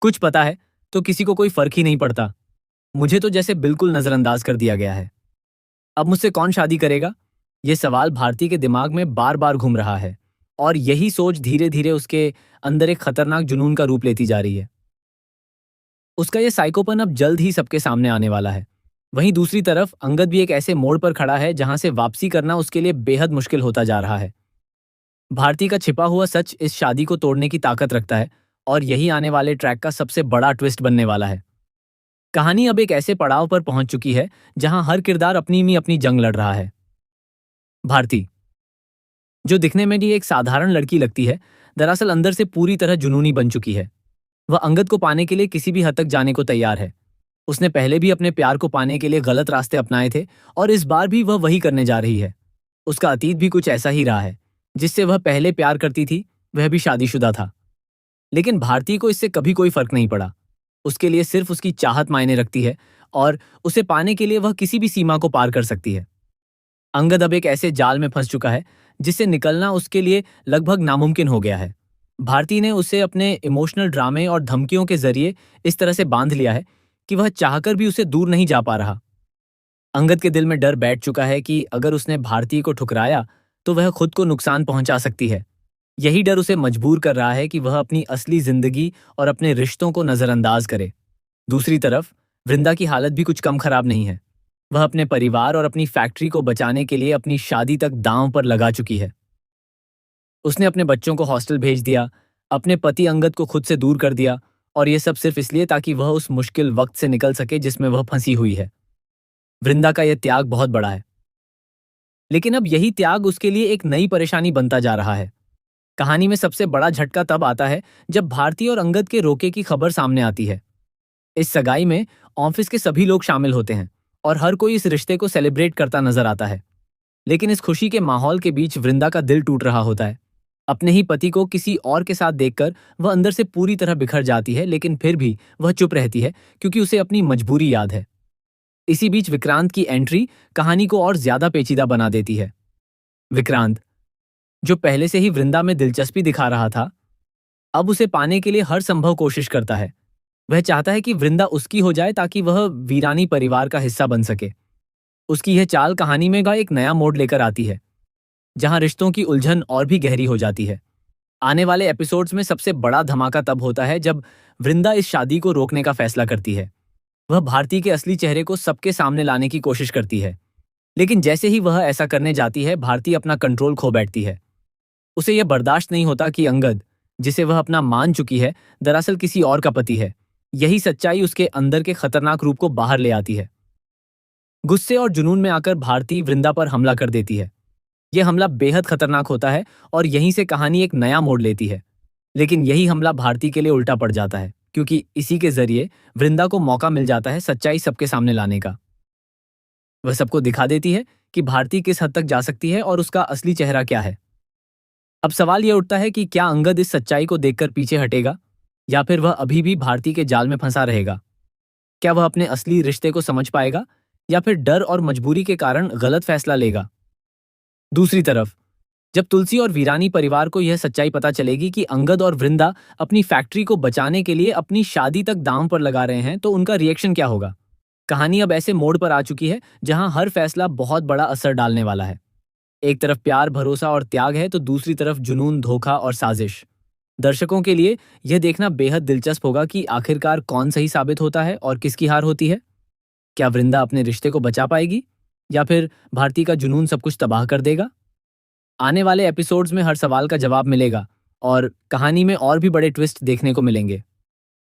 कुछ पता है तो किसी को कोई फर्क ही नहीं पड़ता। मुझे तो जैसे बिल्कुल नजरअंदाज कर दिया गया है। अब मुझसे कौन शादी करेगा? ये सवाल भारती के दिमाग में बार बार घूम रहा है और यही सोच धीरे धीरे उसके अंदर एक खतरनाक जुनून का रूप लेती जा रही है। उसका ये साइकोपन अब जल्द ही सबके सामने आने वाला है। वहीं दूसरी तरफ अंगद भी एक ऐसे मोड़ पर खड़ा है जहां से वापसी करना उसके लिए बेहद मुश्किल होता जा रहा है। भारती का छिपा हुआ सच इस शादी को तोड़ने की ताकत रखता है और यही आने वाले ट्रैक का सबसे बड़ा ट्विस्ट बनने वाला है। कहानी अब एक ऐसे पड़ाव पर पहुंच चुकी है जहां हर किरदार अपनी जंग लड़ रहा है। भारती, जो दिखने में भी एक साधारण लड़की लगती है, दरअसल अंदर से पूरी तरह जुनूनी बन चुकी है। वह अंगद को पाने के लिए किसी भी हद तक जाने को तैयार है। उसने पहले भी अपने प्यार को पाने के लिए गलत रास्ते अपनाए थे और इस बार भी वह वही करने जा रही है। उसका अतीत भी कुछ ऐसा ही रहा है। जिससे वह पहले प्यार करती थी वह भी शादीशुदा था। लेकिन भारती को इससे कभी कोई फर्क नहीं पड़ा। उसके लिए सिर्फ उसकी चाहत मायने रखती है और उसे पाने के लिए वह किसी भी सीमा को पार कर सकती है। अंगद अब एक ऐसे जाल में फंस चुका है जिससे निकलना उसके लिए लगभग नामुमकिन हो गया है। भारती ने उसे अपने इमोशनल ड्रामे और धमकियों के जरिए इस तरह से बांध लिया है कि वह चाहकर भी उसे दूर नहीं जा पा रहा। अंगद के दिल में डर बैठ चुका है कि अगर उसने भारती को ठुकराया तो वह खुद को नुकसान पहुंचा सकती है। यही डर उसे मजबूर कर रहा है कि वह अपनी असली जिंदगी और अपने रिश्तों को नजरअंदाज करे। दूसरी तरफ वृंदा की हालत भी कुछ कम खराब नहीं है। वह अपने परिवार और अपनी फैक्ट्री को बचाने के लिए अपनी शादी तक दांव पर लगा चुकी है। उसने अपने बच्चों को हॉस्टल भेज दिया, अपने पति अंगद को खुद से दूर कर दिया और यह सब सिर्फ इसलिए ताकि वह उस मुश्किल वक्त से निकल सके जिसमें वह फंसी हुई है। वृंदा का यह त्याग बहुत बड़ा है, लेकिन अब यही त्याग उसके लिए एक नई परेशानी बनता जा रहा है। कहानी में सबसे बड़ा झटका तब आता है जब भारती और अंगद के रोके की खबर सामने आती है। इस सगाई में ऑफिस के सभी लोग शामिल होते हैं और हर कोई इस रिश्ते को सेलिब्रेट करता नजर आता है। लेकिन इस खुशी के माहौल के बीच वृंदा का दिल टूट रहा होता है। अपने ही पति को किसी और के साथ देखकर वह अंदर से पूरी तरह बिखर जाती है, लेकिन फिर भी वह चुप रहती है क्योंकि उसे अपनी मजबूरी याद है। इसी बीच विक्रांत की एंट्री कहानी को और ज्यादा पेचीदा बना देती है। विक्रांत, जो पहले से ही वृंदा में दिलचस्पी दिखा रहा था, अब उसे पाने के लिए हर संभव कोशिश करता है। वह चाहता है कि वृंदा उसकी हो जाए ताकि वह वीरानी परिवार का हिस्सा बन सके। उसकी यह चाल कहानी में का एक नया मोड़ लेकर आती है, जहां रिश्तों की उलझन और भी गहरी हो जाती है। आने वाले एपिसोड्स में सबसे बड़ा धमाका तब होता है जब वृंदा इस शादी को रोकने का फैसला करती है। वह भारती के असली चेहरे को सबके सामने लाने की कोशिश करती है, लेकिन जैसे ही वह ऐसा करने जाती है भारती अपना कंट्रोल खो बैठती है। उसे यह बर्दाश्त नहीं होता कि अंगद, जिसे वह अपना मान चुकी है, दरअसल किसी और का पति है। यही सच्चाई उसके अंदर के खतरनाक रूप को बाहर ले आती है। गुस्से और जुनून में आकर भारती वृंदा पर हमला कर देती है। यह हमला बेहद खतरनाक होता है और यहीं से कहानी एक नया मोड़ लेती है। लेकिन यही हमला भारती के लिए उल्टा पड़ जाता है, क्योंकि इसी के जरिए वृंदा को मौका मिल जाता है सच्चाई सबके सामने लाने का। वह सबको दिखा देती है कि भारती किस हद तक जा सकती है और उसका असली चेहरा क्या है। अब सवाल यह उठता है कि क्या अंगद इस सच्चाई को देखकर पीछे हटेगा या फिर वह अभी भी भारती के जाल में फंसा रहेगा? क्या वह अपने असली रिश्ते को समझ पाएगा या फिर डर और मजबूरी के कारण गलत फैसला लेगा? दूसरी तरफ जब तुलसी और वीरानी परिवार को यह सच्चाई पता चलेगी कि अंगद और वृंदा अपनी फैक्ट्री को बचाने के लिए अपनी शादी तक दांव पर लगा रहे हैं, तो उनका रिएक्शन क्या होगा? कहानी अब ऐसे मोड़ पर आ चुकी है जहां हर फैसला बहुत बड़ा असर डालने वाला है। एक तरफ प्यार, भरोसा और त्याग है, तो दूसरी तरफ जुनून, धोखा और साजिश। दर्शकों के लिए यह देखना बेहद दिलचस्प होगा कि आखिरकार कौन सही साबित होता है और किसकी हार होती है। क्या वृंदा अपने रिश्ते को बचा पाएगी या फिर भारती का जुनून सब कुछ तबाह कर देगा? आने वाले एपिसोड्स में हर सवाल का जवाब मिलेगा और कहानी में और भी बड़े ट्विस्ट देखने को मिलेंगे।